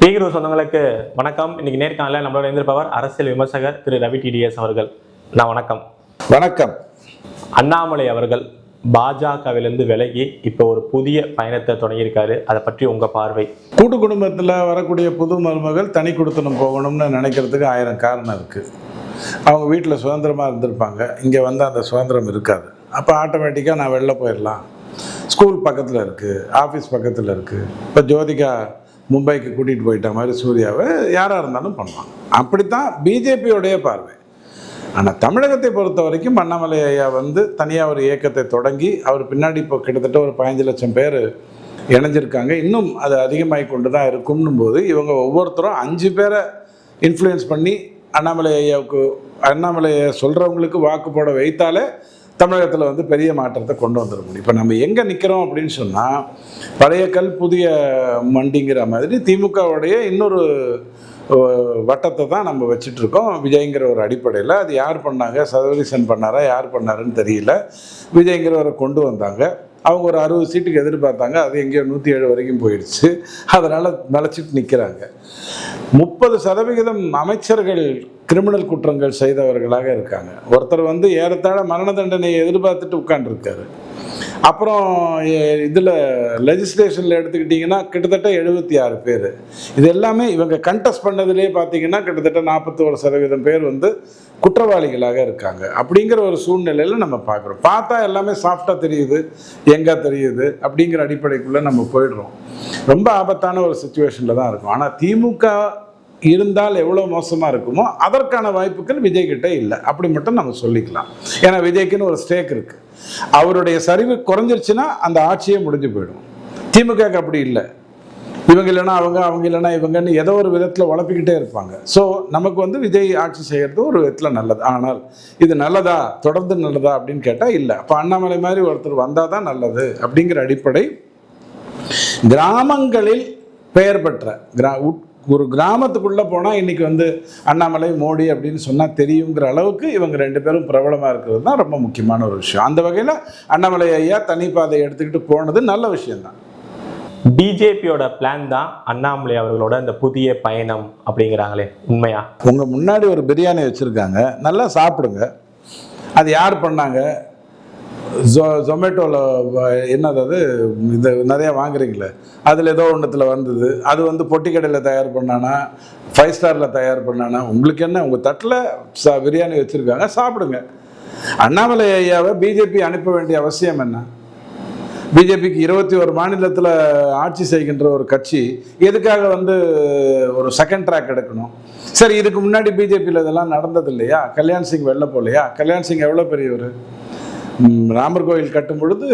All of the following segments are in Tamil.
ஸ்பீக்கர் சொந்தங்களுக்கு வணக்கம். இன்னைக்கு நேர்காணல நம்மளோட இருந்திருப்பவர் அரசியல் விமர்சகர் திரு ரவி டிடிஎஸ் அவர்கள். வணக்கம். வணக்கம். அண்ணாமலை அவர்கள் பாஜகவிலிருந்து விலகி இப்போ ஒரு புதிய பயணத்தை தொடங்கியிருக்காரு. அதை பற்றி உங்க பார்வை? கூட்டு குடும்பத்தில் வரக்கூடிய புது மருமகள் தனி கொடுத்தனம் போகணும்னு நினைக்கிறதுக்கு 1000 காரணம் இருக்குது. அவங்க வீட்டில் சுதந்திரமாக இருந்திருப்பாங்க, இங்கே வந்து அந்த சுதந்திரம் இருக்காது. அப்போ ஆட்டோமேட்டிக்காக நான் வெளில போயிடலாம். ஸ்கூல் பக்கத்தில் இருக்குது, ஆஃபீஸ் பக்கத்தில் இருக்குது. இப்போ ஜோதிகா மும்பைக்கு கூட்டிகிட்டு போயிட்ட மாதிரி சூர்யாவை யாராக இருந்தாலும் பண்ணுவாங்க. அப்படித்தான் பிஜேபியோடைய பார்வை. ஆனால் தமிழகத்தை பொறுத்த வரைக்கும் அண்ணாமலை ஐயா வந்து தனியாக ஒரு இயக்கத்தை தொடங்கி அவர் பின்னாடி இப்போ கிட்டத்தட்ட ஒரு 15 லட்சம் பேர் இணைஞ்சிருக்காங்க. இன்னும் அது அதிகமாகி கொண்டு தான் இருக்கும்னும் போது இவங்க ஒவ்வொருத்தரும் 5 பேரை இன்ஃப்ளூயன்ஸ் பண்ணி அண்ணாமலையை சொல்கிறவங்களுக்கு வாக்கு போட வைத்தாலே தமிழகத்தில் வந்து பெரிய மாற்றத்தை கொண்டு வந்துட முடியும். இப்போ நம்ம எங்கே நிற்கிறோம் அப்படின்னு சொன்னால், பழைய கல் புதிய மண்டிங்கிற மாதிரி திமுகவுடைய இன்னொரு வட்டத்தை தான் நம்ம வச்சிட்ருக்கோம். விஜய்ங்கிற ஒரு அடிப்படையில் அது யார் பண்ணாங்க, சதவீசன் பண்ணாரா, யார் பண்ணாருன்னு தெரியல. விஜய்ங்கிறவரை கொண்டு வந்தாங்க. அவங்க ஒரு 60 சீட்டுக்கு எதிர்பார்த்தாங்க, அது எங்கேயோ 107 வரைக்கும் போயிடுச்சு. அதனால் நிலச்சிட்டு நிற்கிறாங்க. 30% அமைச்சர்கள் கிரிமினல் குற்றங்கள் செய்தவர்களாக இருக்காங்க. ஒருத்தர் வந்து ஏறத்தாழ மரண தண்டனையை எதிர்பார்த்துட்டு உட்காந்துருக்காரு. அப்புறம் இதில் லெஜிஸ்லேஷனில் எடுத்துக்கிட்டிங்கன்னா கிட்டத்தட்ட 76 பேர். இது எல்லாமே இவங்க கண்டெஸ்ட் பண்ணதுலேயே பார்த்தீங்கன்னா கிட்டத்தட்ட 41% பேர் வந்து குற்றவாளிகளாக இருக்காங்க. அப்படிங்கிற ஒரு சூழ்நிலையில் நம்ம பார்க்குறோம். பார்த்தா எல்லாமே சாஃப்டாக தெரியுது, எங்கே தெரியுது அப்படிங்கிற அடிப்படைக்குள்ளே நம்ம போயிடுறோம். ரொம்ப ஆபத்தான ஒரு சுச்சுவேஷனில் தான் இருக்கும். ஆனால் திமுக இருந்தால் எவ்வளோ மோசமாக இருக்குமோ அதற்கான வாய்ப்புகள் விஜய்கிட்ட இல்லை, அப்படி மட்டும் நம்ம சொல்லிக்கலாம். ஏன்னா விஜய்க்குன்னு ஒரு ஸ்டேக் இருக்குது. அவருடைய சரிவு குறைஞ்சிருச்சுன்னா அந்த ஆட்சியே முடிஞ்சு போயிடும். திமுகவுக்கு அப்படி இல்லை. இவங்க இல்லைன்னா அவங்க இல்லைன்னா இவங்கன்னு ஏதோ ஒரு விதத்தில் உழப்பிக்கிட்டே இருப்பாங்க. ஸோ நமக்கு வந்து விஜய் ஆட்சி செய்கிறது ஒரு விதத்தில் நல்லது. ஆனால் இது நல்லதா, தொடர்ந்து நல்லதா அப்படின்னு கேட்டால் இல்லை. அப்போ அண்ணாமலை மாதிரி ஒருத்தர் வந்தால் தான் நல்லது அப்படிங்கிற அடிப்படை. கிராமங்களில் பெயர் பெற்ற ஒரு கிராமத்துக்குள்ளே போனால் இன்றைக்கி வந்து அண்ணாமலை மோடி அப்படின்னு சொன்னால் தெரியுங்கிற அளவுக்கு இவங்க 2 பேரும் பிரபலமாக இருக்கிறது தான் ரொம்ப முக்கியமான ஒரு விஷயம். அந்த வகையில் அண்ணாமலை ஐயா தனிப்பாதை எடுத்துக்கிட்டு போனது நல்ல விஷயம்தான். பிஜேபியோட பிளான் தான் அண்ணாமலை அவர்களோட இந்த புதிய பயணம் அப்படிங்கிறாங்களே, உண்மையா? உங்கள் முன்னாடி ஒரு பிரியாணி வச்சுருக்காங்க, நல்லா சாப்பிடுங்க. அது யார் பண்ணாங்க? ஜொமேட்டோவில் என்னது அது இது நிறையா வாங்குறீங்களே, அதில் ஏதோ ஒன்றுத்தில் வந்தது. அது வந்து பொட்டி கடையில் தயார் பண்ணானா, 5 ஸ்டாரில் தயார் பண்ணானா? உங்களுக்கு என்ன? உங்கள் தட்டில் பிரியாணி வச்சுருக்காங்க, சாப்பிடுங்க. அண்ணாமலை ஐயாவை பிஜேபி அனுப்ப வேண்டிய அவசியம் என்ன? பிஜேபிக்கு 21 மாநிலத்தில் ஆட்சி செய்கின்ற ஒரு கட்சி எதுக்காக வந்து ஒரு செகண்ட் ட்ராக் எடுக்கணும்? சரி, இதுக்கு முன்னாடி பிஜேபியில் இதெல்லாம் நடந்தது இல்லையா? கல்யாண் சிங் வெளில போகலையா? கல்யாண் சிங் எவ்வளோ பெரியவர்? ராமர் கோயில் கட்டும் பொழுது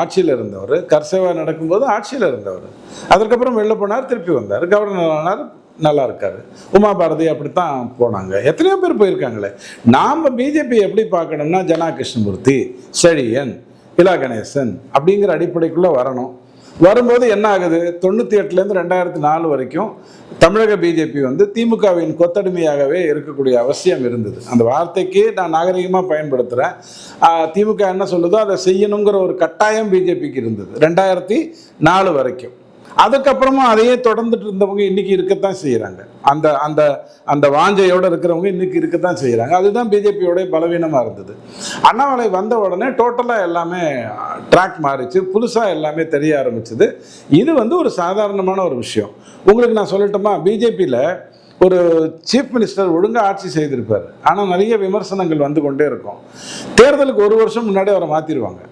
ஆட்சியில் இருந்தவர், கர்சேவா நடக்கும்போது ஆட்சியில் இருந்தவர். அதுக்கப்புறம் வெளில போனார், திருப்பி வந்தார், கவர்னர் ஆனார், நல்லா இருக்காரு. உமா பாரதி அப்படித்தான் போனாங்க. எத்தனையோ பேர் போயிருக்காங்களே. நாம் பிஜேபி எப்படி பார்க்கணும்னா, ஜனா கிருஷ்ணமூர்த்தி, செழியன், இலா கணேசன் அப்படிங்கிற அடிப்படைக்குள்ளே வரணும். வரும்போது என்ன ஆகுது? 98லேருந்து 2004 வரைக்கும் தமிழக பிஜேபி வந்து திமுகவின் கொத்தடிமையாகவே இருக்கக்கூடிய அவசியம் இருந்தது. அந்த வார்த்தைக்கு நான் நாகரிகமாக பயன்படுத்துகிறேன். திமுக என்ன சொல்லுதோ அதை செய்யணுங்கிற ஒரு கட்டாயம் பிஜேபிக்கு இருந்தது 2004 வரைக்கும். அதுக்கப்புறமா அதையே தொடர்ந்துட்டு இருந்தவங்க இன்னைக்கு இருக்கத்தான் செய்கிறாங்க. அந்த அந்த அந்த வாஞ்சையோடு இருக்கிறவங்க இன்னைக்கு இருக்கத்தான் செய்கிறாங்க. அதுதான் பிஜேபியோடைய பலவீனமாக இருந்தது. அண்ணாமலை வந்த உடனே டோட்டலாக எல்லாமே ட்ராக் மாறிச்சு, புதுசாக எல்லாமே தெரிய ஆரம்பிச்சது. இது வந்து ஒரு சாதாரணமான ஒரு விஷயம். உங்களுக்கு நான் சொல்லட்டுமா, பிஜேபியில் ஒரு சீஃப் மினிஸ்டர் ஒழுங்காக ஆட்சி செய்திருப்பார், ஆனால் நிறைய விமர்சனங்கள் வந்து கொண்டே இருக்கும். தேர்தலுக்கு 1 வருஷம் முன்னாடி அவரை மாற்றிடுவாங்க.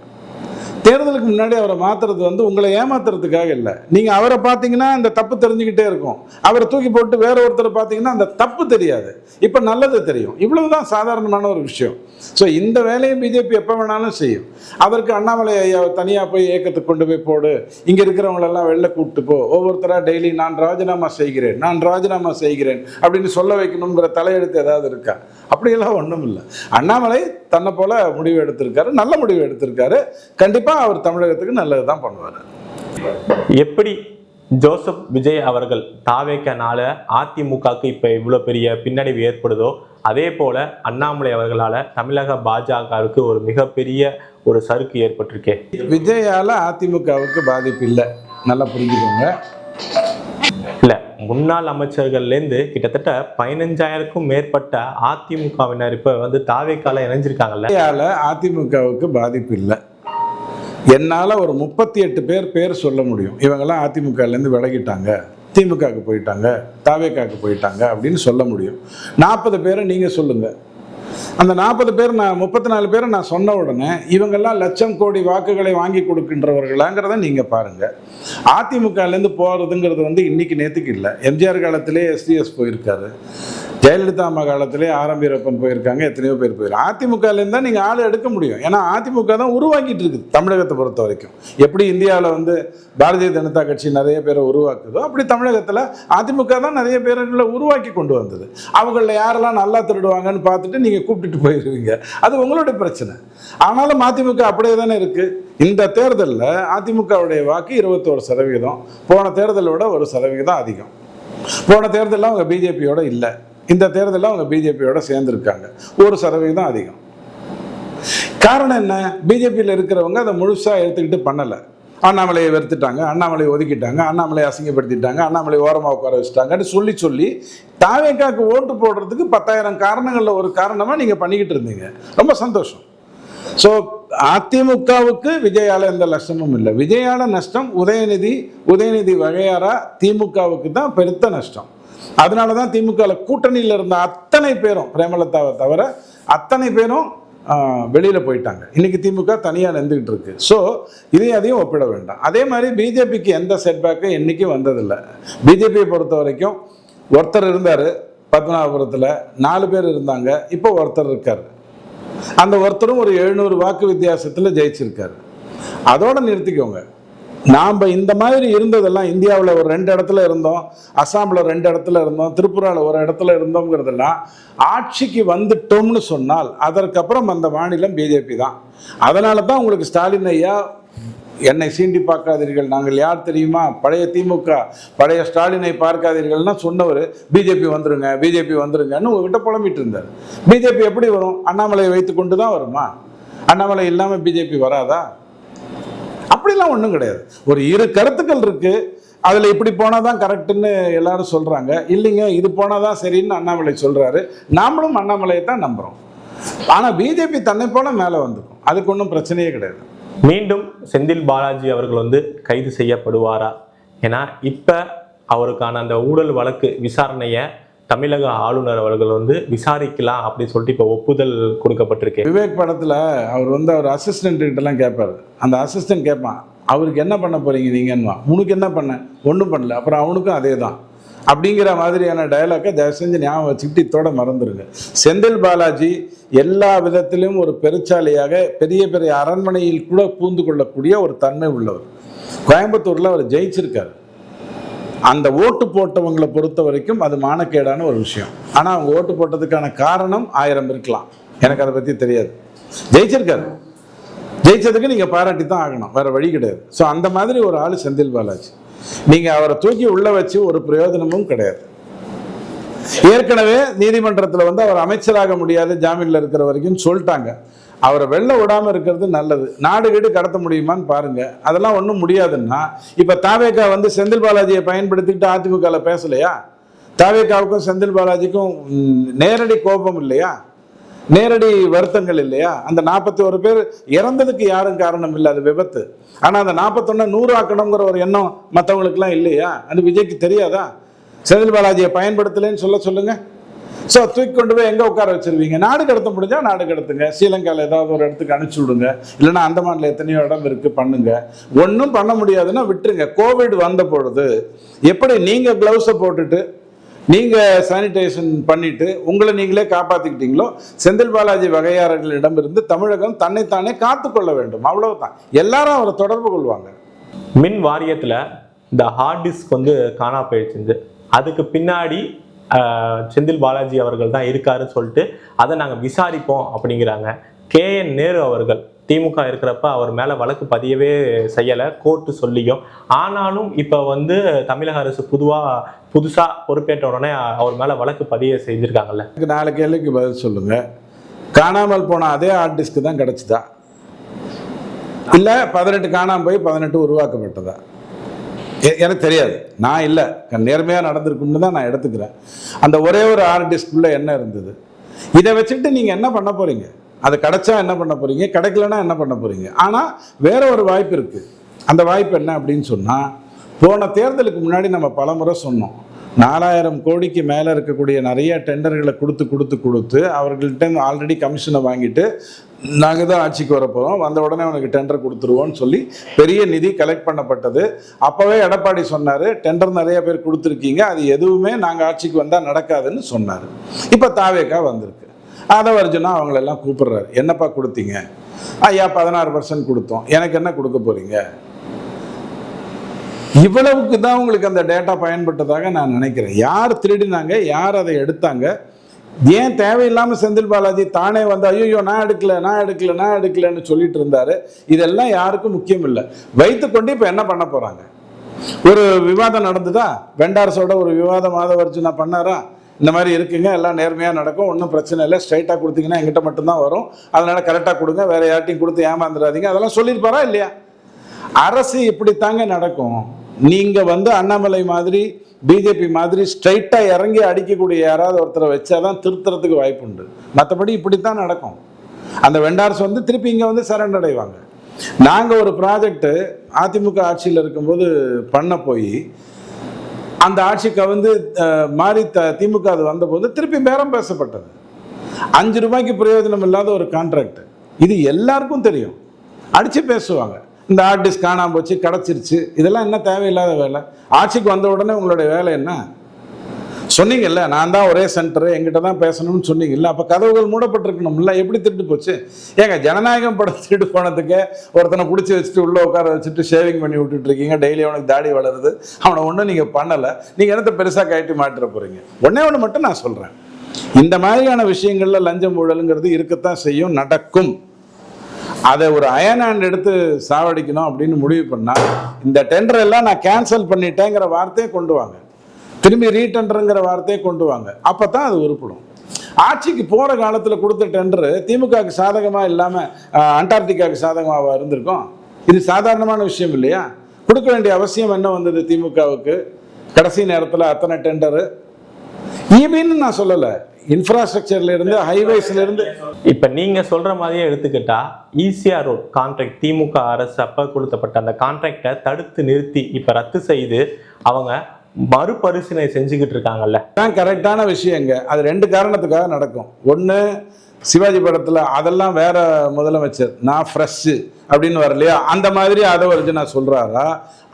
தேர்தலுக்கு முன்னாடி அவரை மாற்றுறது வந்து உங்களை ஏமாத்துறதுக்காக இல்லை. நீங்கள் அவரை பார்த்தீங்கன்னா அந்த தப்பு தெரிஞ்சுக்கிட்டே இருக்கும். அவரை தூக்கி போட்டு வேற ஒருத்தரை பார்த்தீங்கன்னா அந்த தப்பு தெரியாது, இப்போ நல்லது தெரியும். இவ்வளவுதான் சாதாரணமான ஒரு விஷயம். ஸோ இந்த வேலையை பிஜேபி எப்போ வேணாலும் செய்யும். அதற்கு அண்ணாமலை ஐயா தனியாக போய் இயக்கத்துக்கு கொண்டு போய் போடு, இங்கே இருக்கிறவங்களெல்லாம் வெளில கூப்பிட்டு போ, ஒவ்வொருத்தராக டெய்லி நான் ராஜினாமா செய்கிறேன் அப்படின்னு சொல்ல வைக்கணுங்கிற தலையெழுத்து ஏதாவது இருக்கா? அப்படியெல்லாம் ஒன்றும் இல்லை. அண்ணாமலை தன்னை போல முடிவு எடுத்திருக்காரு, நல்ல முடிவு எடுத்திருக்காரு. கண்டிப்பாக அவர் தமிழகத்துக்கு நல்லது தான் பண்ணுவார். எப்படி ஜோசப் விஜய் அவர்கள் தாவேக்கனால அதிமுகவுக்கு இப்போ இவ்வளோ பெரிய பின்னடைவு ஏற்படுதோ, அதே போல அண்ணாமலை அவர்களால் தமிழக பாஜகவுக்கு ஒரு மிகப்பெரிய ஒரு சறுக்கு ஏற்பட்டிருக்கே. விஜயால் அதிமுகவுக்கு பாதிப்பு இல்லை, நல்லா புரிஞ்சுக்கோங்க. இல்லை, முன்னாள் அமைச்சர்கள்லேருந்து கிட்டத்தட்ட 15,000க்கும் மேற்பட்ட அதிமுகவினர் இப்போ வந்து தாவேக்கால இணைஞ்சிருக்காங்கல்ல. அதிமுகவுக்கு பாதிப்பு இல்லை. என்னால் ஒரு 38 பேர் சொல்ல முடியும். இவங்கெல்லாம் அதிமுகலேருந்து விலகிட்டாங்க, திமுகவுக்கு போயிட்டாங்க, தாவேக்காவுக்கு போயிட்டாங்க அப்படின்னு சொல்ல முடியும். 40 பேரை நீங்கள் சொல்லுங்கள். அந்த 40 பேர், நான் 34 பேரை நான் சொன்ன உடனே இவங்கெல்லாம் லட்சம் கோடி வாக்குகளை வாங்கி கொடுக்கின்றவர்களாங்கிறத நீங்கள் பாருங்கள். அதிமுகலேருந்து போகிறதுங்கிறது வந்து இன்னைக்கு நேற்றுக்கு இல்லை. எம்ஜிஆர் காலத்திலே எஸ்டிஎஸ் போயிருக்காரு, ஜெயலலிதா அம்மா காலத்திலே ஆர்.எம். வீரப்பன் போயிருக்காங்க, எத்தனையோ பேர் போயிருக்காங்க. அதிமுகலேருந்து தான் நீங்கள் ஆள் எடுக்க முடியும். ஏன்னா அதிமுக தான் உருவாக்கிட்டு இருக்குது தமிழகத்தை பொறுத்த வரைக்கும். எப்படி இந்தியாவில் வந்து பாரதிய ஜனதா கட்சி நிறைய பேரை உருவாக்குதோ, அப்படி தமிழகத்தில் அதிமுக தான் நிறைய பேர்களை உருவாக்கி கொண்டு வந்தது. அவங்களில் யாரெல்லாம் நல்லா திருடுவாங்கன்னு பார்த்துட்டு நீங்கள் கூப்பிட்டுட்டு போயிடுவீங்க, அது உங்களுடைய பிரச்சனை. ஆனாலும் அதிமுக அப்படியே தானே இருக்குது. இந்த தேர்தலில் அதிமுகவுடைய வாக்கு 21%, போன தேர்தலை விட 1% அதிகம். போன தேர்தலில் அவங்க பிஜேபியோட இல்லை, இந்த தேர்தலில் அவங்க பிஜேபியோட சேர்ந்துருக்காங்க, 1% அதிகம். காரணம் என்ன? பிஜேபியில் இருக்கிறவங்க அதை முழுசாக எடுத்துக்கிட்டு பண்ணலை. அண்ணாமலையை வெறுத்துட்டாங்க, அண்ணாமலையை ஒதுக்கிட்டாங்க, அண்ணாமலையை அசிங்கப்படுத்திட்டாங்க, அண்ணாமலை ஓரமாக உட்கார வச்சுட்டாங்கன்னு சொல்லி தாவேக்காவுக்கு ஓட்டு போடுறதுக்கு 10,000 காரணங்களில் ஒரு காரணமாக நீங்கள் பண்ணிக்கிட்டு இருந்தீங்க. ரொம்ப சந்தோஷம். ஸோ அதிமுகவுக்கு விஜயால எந்த நஷ்டமும் இல்லை. விஜயால நஷ்டம் உதயநிதி வகையாரா திமுகவுக்கு தான் பெருத்த நஷ்டம். அதனால தான் திமுகவில் கூட்டணியில் இருந்த அத்தனை பேரும், பிரேமலதாவை தவிர அத்தனை பேரும் வெளியில் போயிட்டாங்க. இன்னைக்கு திமுக தனியாக நின்றுக்கிட்டு இருக்கு. ஸோ அதையும் ஒப்பிட வேண்டாம். அதே மாதிரி பிஜேபிக்கு எந்த செட்பேக்கும் என்றைக்கும் வந்ததில்லை. பிஜேபியை பொறுத்த வரைக்கும் ஒருத்தர் இருந்தார் பத்மநாபபுரத்தில், 4 பேர் இருந்தாங்க, இப்போ ஒருத்தர் இருக்கார். அந்த ஒருத்தரும் ஒரு 700 வாக்கு வித்தியாசத்தில் ஜெயிச்சிருக்காரு. அதோட நிறுத்திக்கோங்க. நாம் இந்த மாதிரி இருந்ததெல்லாம் இந்தியாவில் ஒரு 2 இடத்துல இருந்தோம், அஸ்ஸாமில் 2 இடத்துல இருந்தோம், திரிபுராவில் ஒரு இடத்துல இருந்தோங்கிறதெல்லாம் ஆட்சிக்கு வந்துட்டோம்னு சொன்னால் அதற்கப்புறம் அந்த மாநிலம் பிஜேபி தான். அதனால தான் உங்களுக்கு ஸ்டாலின் ஐயா என்னை சீண்டி பார்க்காதீர்கள், நாங்கள் யார் தெரியுமா, பழைய திமுக, பழைய ஸ்டாலினை பார்க்காதீர்கள்னா சொன்னவர் பிஜேபி வந்துருங்கன்னு உங்ககிட்ட புலம்பிட்டு இருந்தார். பிஜேபி எப்படி வரும்? அண்ணாமலையை வைத்து கொண்டு தான் வருமா? அண்ணாமலை இல்லாமல் பிஜேபி வராதா? அப்படிலாம் ஒன்றும் கிடையாது. ஒரு 2 கருத்துக்கள் இருக்கு, அதில் இப்படி போனால் தான் கரெக்டுன்னு எல்லாரும் சொல்கிறாங்க. இல்லைங்க, இது போனால் தான் சரின்னு அண்ணாமலை சொல்கிறாரு. நாமளும் அண்ணாமலையை தான் நம்புகிறோம். ஆனால் பிஜேபி தன்னை போல மேலே வந்துடும், அதுக்கு ஒன்றும் பிரச்சனையே கிடையாது. மீண்டும் செந்தில் பாலாஜி அவர்கள் வந்து கைது செய்யப்படுவாரா? ஏன்னா இப்போ அவருக்கான அந்த ஊழல் வழக்கு விசாரணையை தமிழக ஆளுநர் அவர்கள் வந்து விசாரிக்கலாம் அப்படின்னு சொல்லிட்டு இப்போ ஒப்புதல் கொடுக்கப்பட்டிருக்கு. விவேக் படத்தில் அவர் வந்து அவர் அசிஸ்டன்ட் கிட்டலாம் கேட்பார். அந்த அசிஸ்டன்ட் கேட்பான், அவருக்கு என்ன பண்ண போறீங்க நீங்கன்னுவா. உனக்கு என்ன பண்ண? ஒன்றும் பண்ணல. அப்புறம் அவனுக்கும் அதே தான் அப்படிங்கிற மாதிரியான டயலாக்கை தயவு செஞ்சு ஞாபகம் வச்சுக்கிட்டு இதோட மறந்துடுங்க. செந்தில் பாலாஜி எல்லா விதத்திலும் ஒரு பெருச்சாலியாக பெரிய பெரிய அரண்மனையில் கூட பூந்து கொள்ளக்கூடிய ஒரு தன்மை உள்ளவர். கோயம்புத்தூரில் அவர் ஜெயிச்சிருக்காரு. அந்த ஓட்டு போட்டவங்களை பொறுத்த வரைக்கும் அது மானக்கேடான ஒரு விஷயம். ஆனால் அவங்க ஓட்டு போட்டதுக்கான காரணம் 1000 இருக்கலாம், எனக்கு அதை பற்றி தெரியாது. ஜெயிச்சிருக்காரு, ஜெயிச்சதுக்கு நீங்கள் பாராட்டி தான் ஆகணும், வேற வழி கிடையாது. ஸோ அந்த மாதிரி ஒரு ஆள் செந்தில் பாலாஜி. நீங்கள் அவரை தூக்கி உள்ள வச்சு ஒரு பிரயோஜனமும் கிடையாது. ஏற்கனவே நீதிமன்றத்தில் வந்து அவர் அமைச்சராக முடியாது, ஜாமீனில் இருக்கிற வரைக்கும் சொல்லிட்டாங்க. அவரை வெளில விடாமல் இருக்கிறது நல்லது. நாடு வீடு கடத்த முடியுமான்னு பாருங்க. அதெல்லாம் ஒன்றும் முடியாதுன்னா இப்போ தாவேக்கா வந்து செந்தில் பாலாஜியை பயன்படுத்திக்கிட்டு அதிமுகவில் பேசலையா? தாவேக்காவுக்கும் செந்தில் பாலாஜிக்கும் நேரடி கோபம் இல்லையா? நேரடி வருத்தங்கள் இல்லையா? அந்த 41 பேர் இறந்ததுக்கு யாரும் காரணம் இல்லை, அது விபத்து. ஆனால் அந்த 41 100 ஆக்கணுங்கிற ஒரு எண்ணம் மற்றவங்களுக்குலாம் இல்லையா? அது விஜய்க்கு தெரியாதா? செந்தில் பாலாஜியை பயன்படுத்தலைன்னு சொல்லுங்க. ஸோ தூக்கி கொண்டு போய் எங்கே உட்கார வச்சிருவீங்க? நாடு கடத்த முடிஞ்சால் நாடு கடத்துங்க, ஸ்ரீலங்காவில் ஏதாவது ஒரு இடத்துக்கு அனுப்பிச்சி விடுங்க, இல்லைன்னா அந்தமானில் எத்தனையோ இடம் இருக்குது பண்ணுங்க. ஒன்றும் பண்ண முடியாதுன்னா விட்டுருங்க. கோவிட் வந்த பொழுது எப்படி நீங்கள் க்ளவுஸை போட்டுட்டு நீங்கள் சானிடைசேஷன் பண்ணிட்டு உங்களை நீங்களே காப்பாற்றிக்கிட்டீங்களோ, செந்தில் பாலாஜி வகையாளர்களிடமிருந்து தமிழகம் தன்னைத்தானே காத்துக்கொள்ள வேண்டும். அவ்வளவுதான். எல்லாரும் அவரை தொடர்பு கொள்வாங்க. மின் வாரியத்தில் இந்த ஹார்ட் டிஸ்க் வந்து காணா போயிடுச்சு. அதுக்கு பின்னாடி செந்தில் பாலாஜி அவர்கள் தான் இருக்காருன்னு சொல்லிட்டு அதை நாங்கள் விசாரிப்போம் அப்படிங்கிறாங்க. KN நேரு அவர்கள் திமுக இருக்கிறப்ப அவர் மேலே வழக்கு பதியவே செய்யலை, கோர்ட்டு சொல்லியும். ஆனாலும் இப்போ வந்து தமிழக அரசு புதுசாக பொறுப்பேற்ற உடனே அவர் மேலே வழக்கு பதிய செஞ்சுருக்காங்கல்ல. 4 கேள்விக்கு பதில் சொல்லுங்க. காணாமல் போன அதே ஹார்ட் டிஸ்க் தான் கிடைச்சிதா, இல்லை 18 காணாமல் போய் 18 உருவாக்கப்பட்டதா? எனக்கு தெரியாது, நான் இல்லை, நேர்மையாக நடந்திருக்குன்னு தான் நான் எடுத்துக்கிறேன். அந்த ஒரே ஒரு ஹார்ட் டிஸ்க்குள்ளே என்ன இருந்தது, இதை வச்சுக்கிட்டு நீங்கள் என்ன பண்ண போகிறீங்க? அது கிடைச்சா என்ன பண்ண போகிறீங்க, கிடைக்கலன்னா என்ன பண்ண போகிறீங்க? ஆனால் வேற ஒரு வாய்ப்பு இருக்குது. அந்த வாய்ப்பு என்ன அப்படின்னு சொன்னால், போன தேர்தலுக்கு முன்னாடி நம்ம பலமுறை சொன்னோம், 4000 கோடிக்கு மேலே இருக்கக்கூடிய நிறைய டெண்டர்களை கொடுத்து அவர்கள்ட்ட ஆல்ரெடி கமிஷனை வாங்கிட்டு நாங்கள் தான் ஆட்சிக்கு வரப்போகிறோம், வந்த உடனே உனக்கு டெண்டர் கொடுத்துருவோன்னு சொல்லி பெரிய நிதி கலெக்ட் பண்ணப்பட்டது. அப்போவே எடப்பாடி சொன்னார், டெண்டர் நிறைய பேர் கொடுத்துருக்கீங்க, அது எதுவுமே நாங்கள் ஆட்சிக்கு வந்தால் நடக்காதுன்னு சொன்னார். இப்போ தாவேக்கா வந்திருக்கு, ஆதவர்ஜுனா அவங்களெல்லாம் கூப்பிடுறாரு, என்னப்பா கொடுத்தீங்க? ஐயா 16% கொடுத்தோம், எனக்கு என்ன கொடுக்க போகிறீங்க? இவ்வளவுக்கு தான் உங்களுக்கு அந்த டேட்டா பயன்பட்டதாக நான் நினைக்கிறேன். யார் திருடினாங்க, யார் அதை எடுத்தாங்க, ஏன் தேவையில்லாமல் செந்தில் பாலாஜி தானே வந்து ஐயோ நான் எடுக்கலன்னு சொல்லிட்டு இருந்தாரு. இதெல்லாம் யாருக்கும் முக்கியம் இல்லை. வைத்துக்கொண்டு இப்போ என்ன பண்ண போறாங்க? ஒரு விவாதம் நடந்துதா, வெண்டார்ஸோட ஒரு விவாதம் ஆதவர்ஜுனா பண்ணாரா, இந்த மாதிரி இருக்குங்க, எல்லாம் நேர்மையாக நடக்கும், ஒன்றும் பிரச்சனை இல்லை, ஸ்ட்ரைட்டாக கொடுத்தீங்கன்னா எங்கிட்ட மட்டும்தான் வரும், அதனால கரெக்டாக கொடுங்க, வேற யார்ட்டையும் கொடுத்து ஏமாந்துடாதீங்க, அதெல்லாம் சொல்லியிருப்பாரா இல்லையா? அரசு இப்படித்தாங்க நடக்கும். நீங்க வந்து அண்ணாமலை மாதிரி பிஜேபி மாதிரி ஸ்ட்ரைட்டா இறங்கி அடிக்கக்கூடிய யாராவது ஒருத்தரை வச்சாதான் திருத்துறதுக்கு வாய்ப்பு உண்டு. மற்றபடி இப்படித்தான் நடக்கும். அந்த வெண்டார்ஸ் வந்து திருப்பி இங்க வந்து சரண்டர் அடைவாங்க. நாங்க ஒரு ப்ராஜெக்ட் அதிமுக ஆட்சியில் இருக்கும்போது பண்ண போய் அந்த ஆட்சிக்கு வந்து மாறி திமுக அது வந்தபோது திருப்பி பேரம் பேசப்பட்டது. 5 ரூபாய்க்கு பிரயோஜனம் இல்லாத ஒரு கான்ட்ராக்ட். இது எல்லாருக்கும் தெரியும். அடிச்சு பேசுவாங்க, இந்த ஹார்ட் டிஸ்க் காணாமல் போச்சு, கிடச்சிருச்சு, இதெல்லாம் என்ன தேவையில்லாத வேலை? ஆட்சிக்கு வந்த உடனே உங்களுடைய வேலை என்ன? சொன்னீங்கல்ல, நான் தான் ஒரே சென்டரு, எங்கிட்ட தான் பேசணும்னு சொன்னீங்கல்ல, அப்போ கதவுகள் மூடப்பட்டிருக்கணும்ல, எப்படி திருட்டு போச்சு? ஏங்க ஜனநாயகம் படம் திருட்டு போனதுக்கு ஒருத்தனை பிடிச்சி வச்சுட்டு உள்ளே உட்கார வச்சுட்டு ஷேவிங் பண்ணி விட்டுட்டு இருக்கீங்க, டெய்லி அவனுக்கு தாடி வளருது, அவனை ஒன்றும் நீங்கள் பண்ணலை, நீங்கள் என்னத்தை பெருசாக கட்டி மாட்டிட போகிறீங்க? ஒன்று மட்டும் நான் சொல்கிறேன், இந்த மாதிரியான விஷயங்களில் லஞ்சம் ஊழலுங்கிறது இருக்கத்தான் செய்யும், நடக்கும். அதை ஒரு அயன் ஹேண்ட் எடுத்து சாவடிக்கணும் அப்படின்னு முடிவு பண்ணால் இந்த டெண்டர் எல்லாம் நான் கேன்சல் பண்ணிட்டேங்கிற வார்த்தையை கொண்டு வாங்க, திரும்பி ரீடெண்டருங்கிற வார்த்தையை கொண்டு வாங்க, அப்போ தான் அது உருப்படும். ஆட்சிக்கு போகிற காலத்தில் கொடுத்த டெண்டரு திமுகவுக்கு சாதகமாக இல்லாமல் அண்டார்டிகாவுக்கு சாதகமாக இருந்திருக்கும். இது சாதாரணமான விஷயம் இல்லையா? கொடுக்க வேண்டிய அவசியம் என்ன வந்தது திமுகவுக்கு? கடைசி நேரத்தில் அத்தனை டெண்டரு ஈபின்னு நான் சொல்லலை, இன்ஃப்ராஸ்ட்ரக்சர்ல இருந்து ஹைவேஸ்ல இருந்து. இப்ப நீங்க சொல்ற மாதிரியே எடுத்துக்கிட்டா ஈசிஆர் ரோட் கான்ட்ராக்ட் திமுக அரசு அப்ப கொடுத்தப்பட்ட அந்த கான்ட்ராக்டை தடுத்து நிறுத்தி இப்ப ரத்து செய்து அவங்க மறுபரிசீலனை செஞ்சுக்கிட்டு இருக்காங்கல்ல, கரெக்டான விஷயங்க. அது 2 காரணத்துக்காக நடக்கும். ஒன்று, சிவாஜி படத்துல அதெல்லாம் வேற முதலமைச்சர், நான் ஃப்ரெஷ் அப்படின்னு வரலையா, அந்த மாதிரி அதை வரைக்கும் நான் சொல்றாரா,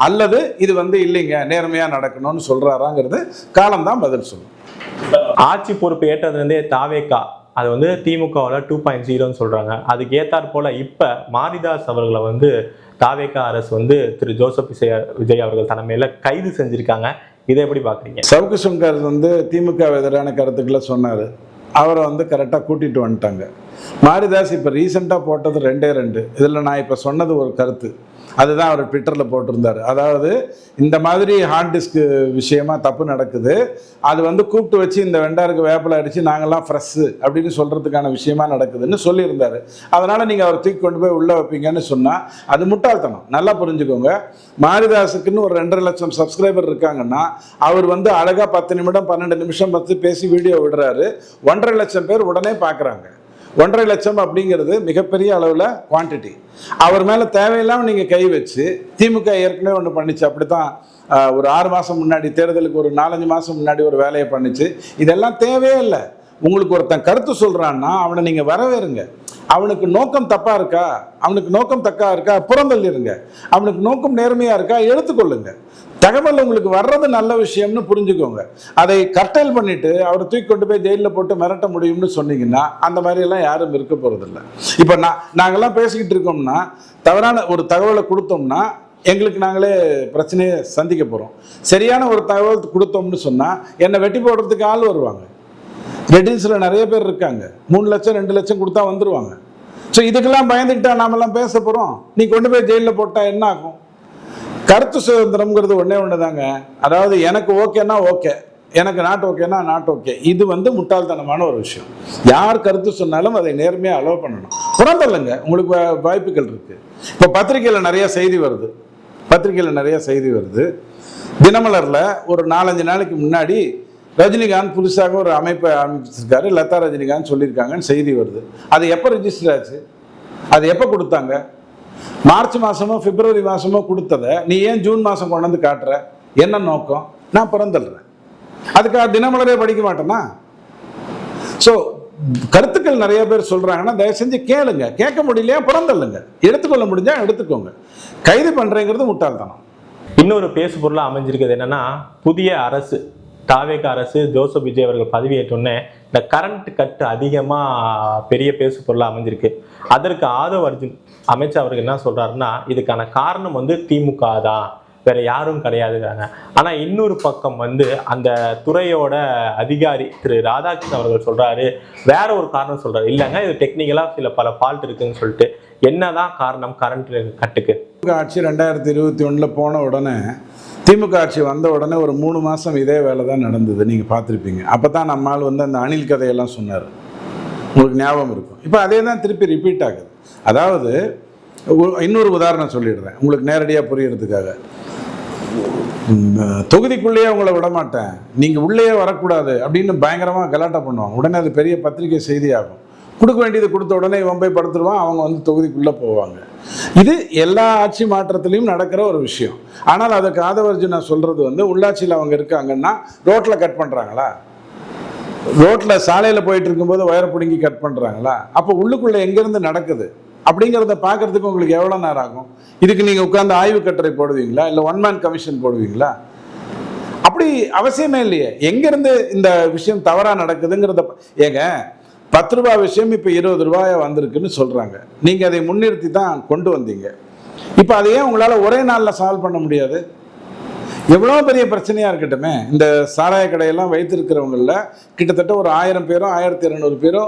அல்லது இது வந்து இல்லைங்க நேர்மையா நடக்கணும்னு சொல்றாராங்கிறது காலம்தான் பதில் சொல்லும். ஆட்சி பொறுப்பு ஏற்றதுலேருந்தே தாவேக்கா அது வந்து திமுகவில் 2.0ன்னு சொல்றாங்க. அதுக்கு ஏத்தாற் போல இப்ப மாரிதாஸ் அவர்களை வந்து தாவேக்கா அரசு வந்து திரு ஜோசப் விஜய் அவர்கள் தலைமையில கைது செஞ்சிருக்காங்க. இதை எப்படி பாக்குறீங்க? சவுக்கு சங்கர் வந்து திமுக எதிரான கருத்துக்களை சொன்னாரு, அவரை வந்து கரெக்டாக கூட்டிட்டு வந்துட்டாங்க. மாரிதாஸ் இப்போ ரீசெண்டாக போட்டது 2 இதில் நான் இப்போ சொன்னது ஒரு கருத்து, அதுதான் அவர் ட்விட்டரில் போட்டிருந்தார். அதாவது இந்த மாதிரி ஹார்ட் டிஸ்க் விஷயமா தப்பு நடக்குது, அது வந்து கூப்பிட்டு வச்சு இந்த வெண்டாருக்கு வேப்பிலை அடித்து நாங்கள்லாம் ஃப்ரெஷ்ஷு அப்படின்னு சொல்கிறதுக்கான விஷயமா நடக்குதுன்னு சொல்லியிருந்தார். அதனால் நீங்கள் அவர் தூக்கி கொண்டு போய் உள்ளே வைப்பீங்கன்னு சொன்னால் அது முட்டாள்தனம். நல்லா புரிஞ்சுக்கோங்க, மாரிதாஸுக்குன்னு ஒரு 2.5 லட்சம் சப்ஸ்கிரைபர் இருக்காங்கன்னா அவர் வந்து அழகாக 10 நிமிடம் 12 நிமிஷம் பேசி வீடியோ விடுறாரு, 1.5 லட்சம் பேர் உடனே பார்க்குறாங்க. 1.5 லட்சம் அப்படிங்கிறது மிகப்பெரிய அளவில் குவான்டிட்டி. அவர் மேலே தேவையில்லாமல் நீங்கள் கை வச்சு, திமுக ஏற்கனவே ஒன்று பண்ணிச்சு, அப்படித்தான் ஒரு 6 மாதம் முன்னாடி தேர்தலுக்கு ஒரு 4-5 மாதம் முன்னாடி ஒரு வேலையை பண்ணிச்சு. இதெல்லாம் தேவையே இல்லை. உங்களுக்கு ஒருத்தன் கருத்து சொல்கிறான்னா அவனை நீங்கள் வரவேறுங்க. அவனுக்கு நோக்கம் தப்பாக இருக்கா, அவனுக்கு நோக்கம் தக்கா இருக்கா புறந்தள்ளிருங்க. அவனுக்கு நோக்கம் நேர்மையாக இருக்கா எடுத்துக்கொள்ளுங்க. தகவல் உங்களுக்கு வர்றது நல்ல விஷயம்னு புரிஞ்சுக்கோங்க. அதை கர்டைல் பண்ணிட்டு அவரை தூக்கி கொண்டு போய் ஜெயிலில் போட்டு மிரட்ட முடியும்னு சொன்னீங்கன்னா அந்த மாதிரியெல்லாம் யாரும் இருக்க போகிறதில்ல. இப்போ நாங்கள்லாம் பேசிக்கிட்டு இருக்கோம்னா தவறான ஒரு தகவலை கொடுத்தோம்னா எங்களுக்கு நாங்களே பிரச்சனையை சந்திக்க போகிறோம். சரியான ஒரு தகவல் கொடுத்தோம்னு சொன்னால் என்னை வெட்டி போடுறதுக்கு ஆள் வருவாங்க. ரெடில்ஸில் நிறைய பேர் இருக்காங்க, 3 லட்சம் 2 லட்சம் கொடுத்தா வந்துடுவாங்க. ஸோ இதுக்கெல்லாம் பயந்துக்கிட்டா நாமெல்லாம் பேச போகிறோம். நீ கொண்டு போய் ஜெயிலில் போட்டால் என்ன ஆகும்? கருத்து சுதந்திரம்ங்கிறது ஒன்று தாங்க. அதாவது எனக்கு ஓகேன்னா ஓகே, எனக்கு நாட் ஓகேன்னா நாட் ஓகே. இது வந்து முட்டாள்தனமான ஒரு விஷயம். யார் கருத்து சொன்னாலும் அதை நேர்மையாக அலோவ் பண்ணணும். புறந்தல்லுங்க, உங்களுக்கு வாய்ப்புகள் இருக்குது. இப்போ பத்திரிகையில் நிறைய செய்தி வருது, தினமலரில் ஒரு 4-5 நாளைக்கு முன்னாடி ரஜினிகாந்த் புதுசாக ஒரு அமைப்பை ஆரம்பிச்சிருக்காரு, லதா ரஜினிகாந்த் சொல்லியிருக்காங்கன்னு செய்தி வருது. அது எப்போ ரிஜிஸ்டர் ஆச்சு? அது எப்போ கொடுத்தாங்க? மார்ச் மாதமோ பிப்ரவரி மாதமோ கொடுத்ததை நீ ஏன் ஜூன் மாதம் கொண்டு வந்து காட்டுற? என்ன நோக்கம்? நான் பிறந்துடுறேன், அதுக்காக தினமலரே படிக்க மாட்டேன்னா? ஸோ கருத்துக்கள் நிறைய பேர் சொல்கிறாங்கன்னா தயவு செஞ்சு கேளுங்க. கேட்க முடியலையா பிறந்தல்லுங்க, எடுத்துக்கொள்ள முடிஞ்சா எடுத்துக்கோங்க. கைது பண்ணுறேங்கிறது முட்டாள்தனம். இன்னொரு பேசு பொருளாக அமைஞ்சிருக்கிறது என்னன்னா, புதிய அரசு தாவேக அரசு ஜோசப் விஜய் அவர்கள் பதவியேற்றோன்னே இந்த கரண்ட் கட்டு அதிகமாக பெரிய பேசு பொருளாக அமைஞ்சிருக்கு. அதற்கு ஆதவ் அர்ஜுன் அமைச்சர் அவர்கள் என்ன சொல்றாருன்னா, இதுக்கான காரணம் திமுக தான், வேற யாரும் கிடையாதுங்கிறாங்க. ஆனா இன்னொரு பக்கம் அந்த துறையோட அதிகாரி திரு ராதாகிருஷ்ணன் அவர்கள் சொல்றாரு வேற ஒரு காரணம் சொல்றாரு. இல்லைங்க, இது டெக்னிக்கலா பல ஃபால்ட் இருக்குன்னு சொல்லிட்டு. என்னதான் காரணம் கரண்ட் கட்டுக்கு? திமுக ஆட்சி 2021 போன உடனே, திமுக ஆட்சி வந்த உடனே ஒரு 3 மாதம் இதே வேலை தான் நடந்தது. நீங்கள் பார்த்துருப்பீங்க. அப்போ தான் நம்மால் அந்த அணில் கதையெல்லாம் சொன்னார், உங்களுக்கு ஞாபகம் இருக்கும். இப்போ அதே தான் திருப்பி ரிப்பீட் ஆகுது. அதாவது இன்னொரு உதாரணம் சொல்லிடுறேன் உங்களுக்கு நேரடியாக புரியறதுக்காக. தொகுதிக்குள்ளேயே உங்களை விட மாட்டேன், நீங்கள் உள்ளேயே வரக்கூடாது அப்படின்னு பயங்கரமாக கலாட்டா பண்ணுவாங்க. உடனே அது பெரிய பத்திரிகை செய்தி ஆகும். கொடுக்க வேண்டியது கொடுத்த உடனே இவன் போய் படுத்துருவான், அவங்க தொகுதிக்குள்ளே போவாங்க. இது எல்லா ஆட்சி மாற்றத்திலையும் நடக்கிற ஒரு விஷயம். ஆனால் அதுக்கு ஆதவர்ஜுனா சொல்கிறது உள்ளாட்சியில் அவங்க இருக்காங்கன்னா ரோட்டில் கட் பண்ணுறாங்களா? ரோட்டில் சாலையில் போயிட்டு இருக்கும்போது வயரை பிடுங்கி கட் பண்ணுறாங்களா? அப்போ உள்ளுக்குள்ளே எங்கேருந்து நடக்குது அப்படிங்கிறத பார்க்கறதுக்கு உங்களுக்கு எவ்வளோ நேரம் ஆகும்? இதுக்கு நீங்கள் உட்காந்து ஆய்வு கட்டுரை போடுவீங்களா, இல்லை 1 man கமிஷன் போடுவீங்களா? அப்படி அவசியமே இல்லையே. எங்கேருந்து இந்த விஷயம் தவறாக நடக்குதுங்கிறத ஏங்க 10 ரூபா விஷயம் இப்போ 20 ரூபாயா வந்திருக்குன்னு சொல்கிறாங்க. நீங்கள் அதை முன்னிறுத்தி தான் கொண்டு வந்தீங்க. இப்போ அதையே உங்களால் ஒரே நாளில் சால்வ் பண்ண முடியாது? எவ்வளோ பெரிய பிரச்சனையாக இருக்கட்டுமே. இந்த சாராய கடையெல்லாம் வைத்திருக்கிறவங்களில் கிட்டத்தட்ட ஒரு 1000 பேரோ 1200 பேரோ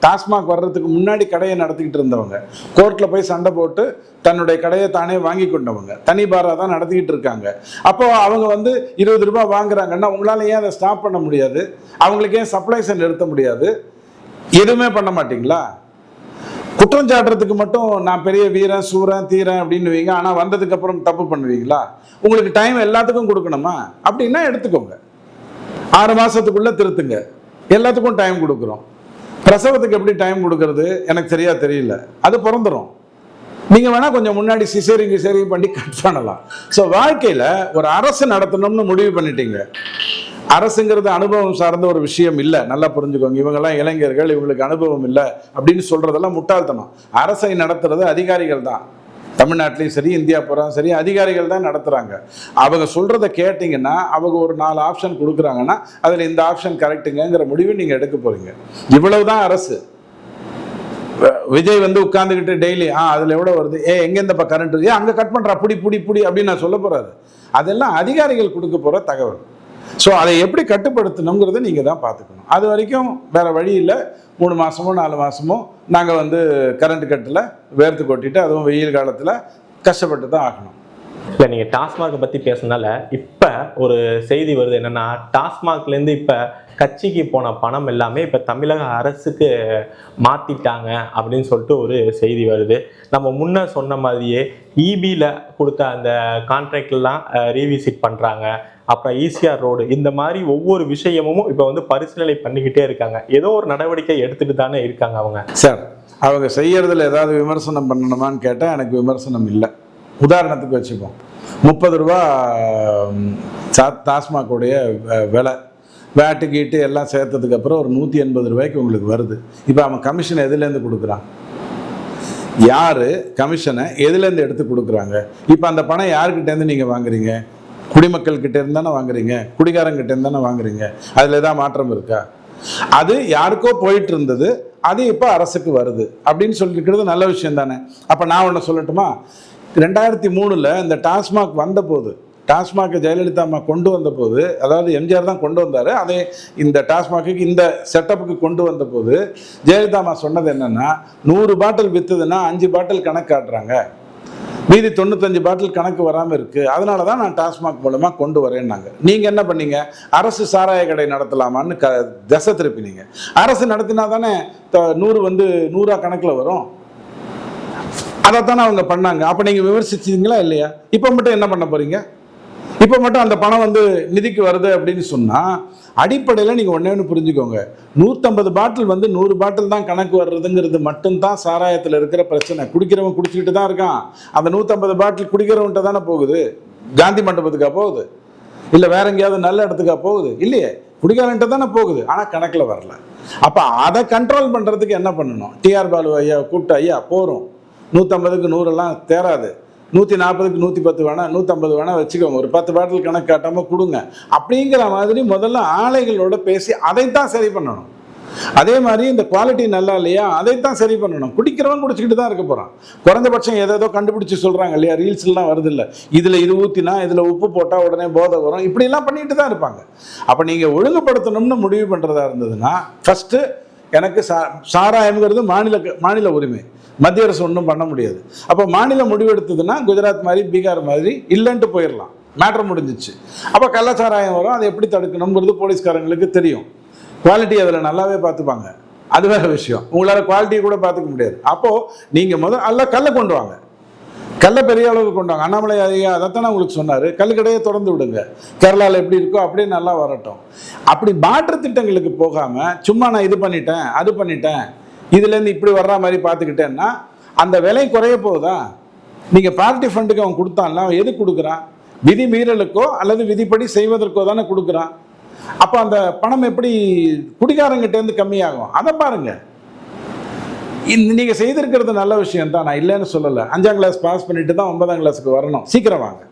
டாஸ்மாக் வர்றதுக்கு முன்னாடி கடையை நடத்திக்கிட்டு இருந்தவங்க, கோர்ட்டில் போய் சண்டை போட்டு தன்னுடைய கடையை தானே வாங்கி கொண்டவங்க, தனி பாராக தான் நடத்திக்கிட்டு இருக்காங்க. அப்போ அவங்க 20 ரூபாய் வாங்குறாங்கன்னா உங்களால் ஏன் அதை ஸ்டாப் பண்ண முடியாது? அவங்களுக்கு ஏன் சப்ளைஸை நிறுத்த முடியாது? எதுவுமே பண்ண மாட்டீங்களா? குற்றம் சாட்டுறதுக்கு மட்டும் நான் பெரிய வீரன் சூரன் தீரன் அப்படின்னுவீங்க, ஆனால் வந்ததுக்கு அப்புறம் தப்பு பண்ணுவீங்களா? உங்களுக்கு டைம் எல்லாத்துக்கும் கொடுக்கணுமா? அப்படின்னா எடுத்துக்கோங்க, 6 மாசத்துக்குள்ள திருத்துங்க. எல்லாத்துக்கும் டைம் கொடுக்குறோம். பிரசவத்துக்கு எப்படி டைம் கொடுக்கறது எனக்கு சரியா தெரியல, அது பிறந்துடும். நீங்க வேணா கொஞ்சம் முன்னாடி சிசேரிங் பண்ணி கட் பண்ணலாம். ஸோ வாழ்க்கையில ஒரு அரசு நடத்தணும்னு முடிவு பண்ணிட்டீங்க. அரசுங்கிறது அனுபவம் சார்ந்த ஒரு விஷயம் இல்லை, நல்லா புரிஞ்சுக்கோங்க. இவங்கெல்லாம் இளைஞர்கள், இவங்களுக்கு அனுபவம் இல்லை அப்படின்னு சொல்றதெல்லாம் முட்டாள்தனம். அரசை நடத்துறது அதிகாரிகள் தான். தமிழ்நாட்டிலையும் சரி இந்தியா பூராவும் சரி அதிகாரிகள் தான் நடத்துகிறாங்க. அவங்க சொல்கிறத கேட்டிங்கன்னா அவங்க ஒரு 4 ஆப்ஷன் கொடுக்குறாங்கன்னா அதில் இந்த ஆப்ஷன் கரெக்டுங்கிற முடிவு நீங்கள் எடுக்க போகிறீங்க. இவ்வளவு தான் அரசு. விஜய் உட்காந்துக்கிட்டு டெய்லி அதில் எவ்வளோ வருது, எங்கேருந்தப்பா கரண்ட், அங்கே கட் பண்ணுறா புடி புடி புடி அப்படின்னு நான் சொல்ல போகிறாரு. அதெல்லாம் அதிகாரிகள் கொடுக்க போகிற தகவல். ஸோ அதை எப்படி கட்டுப்படுத்தணுங்கிறத நீங்கள் தான் பார்த்துக்கணும். அது வரைக்கும் வேறு வழி இல்லை. 3 மாதமோ 4 மாதமோ நாங்கள் கரண்ட் கட்டில் வேர்த்து கொட்டிட்டு, அதுவும் வெயில் காலத்தில் கஷ்டப்பட்டு தான் ஆகணும். இல்லை, நீங்கள் டாஸ்மாகை பற்றி பேசுனால இப்போ ஒரு செய்தி வருது. என்னென்னா, டாஸ்மாக்லேருந்து இப்போ கட்சிக்கு போன பணம் எல்லாமே இப்போ தமிழக அரசுக்கு மாற்றிட்டாங்க அப்படின்னு சொல்லிட்டு ஒரு செய்தி வருது. நம்ம முன்ன சொன்ன மாதிரியே இபியில் கொடுத்த அந்த கான்ட்ராக்ட்லாம் ரீவிசிட் பண்ணுறாங்க. அப்புறம் ஈசிஆர் ரோடு, இந்த மாதிரி ஒவ்வொரு விஷயமும் இப்போ பரிசீலனை பண்ணிக்கிட்டே இருக்காங்க. ஏதோ ஒரு நடவடிக்கை எடுத்துட்டு தானே இருக்காங்க அவங்க. சார், அவங்க செய்யறதுல ஏதாவது விமர்சனம் பண்ணணுமான்னு கேட்டால் எனக்கு விமர்சனம் இல்லை. உதாரணத்துக்கு வச்சுப்போம், 30 ரூபா டாஸ்மாகோடைய விலை, வேட்டு கீட்டு எல்லாம் சேர்த்ததுக்கு அப்புறம் ஒரு 180 ரூபாய்க்கு உங்களுக்கு வருது. இப்போ அவன் கமிஷன் எதுலேருந்து கொடுக்குறான்? யார் கமிஷனை எதுலேருந்து எடுத்து கொடுக்குறாங்க? இப்போ அந்த பணம் யாருக்கிட்டேருந்து நீங்கள் வாங்குறீங்க? குடிமக்கள்கிட்ட இருந்து தானே வாங்குறீங்க, குடிகாரங்கிட்ட இருந்து தானே வாங்குறீங்க. அதில் ஏதாவது மாற்றம் இருக்கா? அது யாருக்கோ போயிட்டு இருந்தது, அது இப்போ அரசுக்கு வருது அப்படின்னு சொல்லியிருக்கிறது நல்ல விஷயம் தானே. அப்போ நான் ஒன்று சொல்லட்டுமா? 2003 இந்த டாஸ்மாக் வந்தபோது, டாஸ்மாக் ஜெயலலிதா அம்மா கொண்டு வந்த போது, அதாவது எம்ஜிஆர் தான் கொண்டு வந்தார், அதே இந்த டாஸ்மாக்கு இந்த செட்டப்புக்கு கொண்டு வந்த போது ஜெயலலிதா அம்மா சொன்னது என்னன்னா, 100 பாட்டில் விற்றுதுன்னா 5 பாட்டில் கணக்கு காட்டுறாங்க, மீதி 95 பாட்டில் கணக்கு வராமல் இருக்குது, அதனால தான் நான் டாஸ்மாக் மூலமாக கொண்டு வரேன்னாங்க. நீங்கள் என்ன பண்ணீங்க? அரசு சாராய கடை நடத்தலாமான்னு திசை திருப்பினீங்க. அரசு நடத்தினா தானே 100 100 கணக்கில் வரும். அதைத்தானே அவங்க பண்ணாங்க. அப்போ நீங்கள் விமர்சிச்சிங்களா இல்லையா? இப்போ மட்டும் என்ன பண்ண போகிறீங்க? இப்போ மட்டும் அந்த பணம் வந்து நிதிக்கு வருது அப்படின்னு சொன்னால் அடிப்படையில் நீங்கள் ஒன்று புரிஞ்சுக்கோங்க, 150 பாட்டில் வந்து 100 பாட்டில் தான் கணக்கு வர்றதுங்கிறது மட்டும்தான் சாராயத்தில் இருக்கிற பிரச்சனை. குடிக்கிறவன் குடிச்சிக்கிட்டு தான் இருக்கான். அந்த 150 பாட்டில் குடிக்கிறவன்ட்ட தானே போகுது. காந்தி மண்டபத்துக்கா போகுது, இல்லை வேற எங்கேயாவது நல்ல இடத்துக்கா போகுது? இல்லையே, குடிக்காரன்ட்ட தானே போகுது. ஆனால் கணக்கில் வரல. அப்போ அதை கண்ட்ரோல் பண்ணுறதுக்கு என்ன பண்ணணும்? டிஆர் பாலு ஐயா கூப்பிட்டு, ஐயா போகிறோம், 150க்கு 100 தேராது, 140க்கு 110 வேணா, 150 வேணா வச்சுக்கோங்க, ஒரு 10 பாட்டில் கணக்கு காட்டாமல் கொடுங்க அப்படிங்கிற மாதிரி முதல்ல ஆலைகளோட பேசி அதைத்தான் சரி பண்ணணும். அதே மாதிரி இந்த குவாலிட்டி நல்லா இல்லையா, அதைத்தான் சரி பண்ணணும். குடிக்கிறவன் குடிச்சிக்கிட்டு தான் இருக்க போகிறான். குறைந்தபட்சம் ஏதோ கண்டுபிடிச்சி சொல்கிறாங்க இல்லையா, ரீல்ஸ்லாம் வருது இல்லை, இதில் இது ஊற்றினா இதில் உப்பு போட்டால் உடனே போதை வரும், இப்படிலாம் பண்ணிட்டு தான் இருப்பாங்க. அப்போ நீங்கள் ஒழுங்குபடுத்தணும்னு முடிவு பண்ணுறதா இருந்ததுன்னா ஃபஸ்ட்டு எனக்கு சாராயம்ங்கிறது மாநில உரிமை, மத்திய அரசு ஒன்றும் பண்ண முடியாது. அப்போ மாநிலம் முடிவெடுத்ததுன்னா குஜராத் மாதிரி பீகார் மாதிரி இல்லைன்ட்டு போயிடலாம், மேட்ரு முடிஞ்சிச்சு. அப்போ கள்ளச்சாராயம் வரும், அதை எப்படி தடுக்கணுங்கிறது போலீஸ்காரங்களுக்கு தெரியும். குவாலிட்டி அதில் நல்லாவே பார்த்துப்பாங்க, அது வேறு விஷயம். உங்களால் குவாலிட்டியை கூட பார்த்துக்க முடியாது. அப்போது நீங்கள் முதல்ல கல்லை கொண்டு வாங்க, கல்லை பெரிய அளவுக்கு கொண்டு வாங்க. அண்ணாமலை ஐயா அதைத்தானே உங்களுக்கு சொன்னார், கல்லுக்கடையே திறந்து விடுங்க, கேரளாவில் எப்படி இருக்கோ அப்படியே நல்லா வரட்டும். அப்படி மாற்று திட்டங்களுக்கு போகாமல் சும்மா நான் இது பண்ணிட்டேன் அது பண்ணிட்டேன் இதுலேருந்து இப்படி வர்ற மாதிரி பார்த்துக்கிட்டேன்னா அந்த விலை குறைய போகுதா? நீங்கள் பார்ட்டி ஃபண்டுக்கு அவன் கொடுத்தான்ல, அவன் எது கொடுக்குறான்? விதி மீறலுக்கோ அல்லது விதிப்படி செய்வதற்கோ தானே கொடுக்குறான். அப்போ அந்த பணம் எப்படி குடிகாரங்கிட்டேருந்து கம்மியாகும்? அதை பாருங்க. நீங்கள் செய்திருக்கிறது நல்ல விஷயம் தான், நான் இல்லைன்னு சொல்லலை. 5ஆம் கிளாஸ் பாஸ் பண்ணிட்டு தான் 9ஆம் கிளாஸுக்கு வரணும், சீக்கிரம் வாங்க.